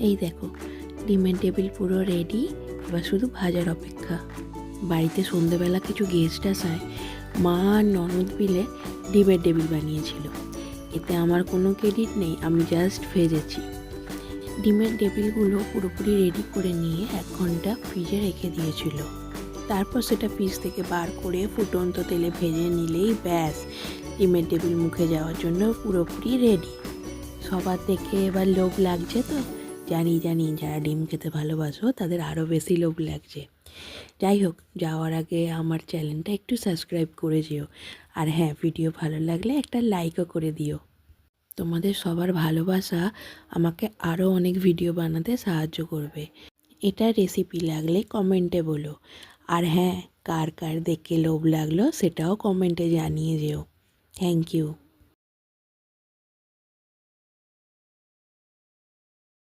এই দেখো ডিমের টেবিল পুরো রেডি, এবার শুধু ভাজার অপেক্ষা। বাড়িতে সন্ধেবেলা কিছু গেস্ট আসায় মা আর ননদ মিলে ডিমের টেবিল বানিয়েছিল। এতে আমার কোনো ক্রেডিট নেই, আমি জাস্ট ভেজেছি। ডিমের টেবিলগুলো পুরোপুরি রেডি করে নিয়ে 1 ঘন্টা ফ্রিজে রেখে দিয়েছিল। তারপর সেটা ফ্রিজ থেকে বার করে ফুটন্ত তেলে ভেজে নিলেই ব্যাস, ডিমের টেবিল মুখে যাওয়ার জন্য পুরোপুরি রেডি। সবার দেখে এবার লোভ লাগছে তো? জানি যারা ডিম খেতে ভালোবাসো তাদের আরও বেশি লোভ লাগছে। যাই হোক, যাওয়ার আগে আমার চ্যানেলটা একটু সাবস্ক্রাইব করে যেও। আর হ্যাঁ, ভিডিও ভালো লাগলে একটা লাইকও করে দিও। তোমাদের সবার ভালোবাসা আমাকে আরও অনেক ভিডিও বানাতে সাহায্য করবে। এটা রেসিপি লাগলে কমেন্টে বলো। আর হ্যাঁ, কার কার দেখে লোভ লাগলো সেটাও কমেন্টে জানিয়ে যেও। Thank you.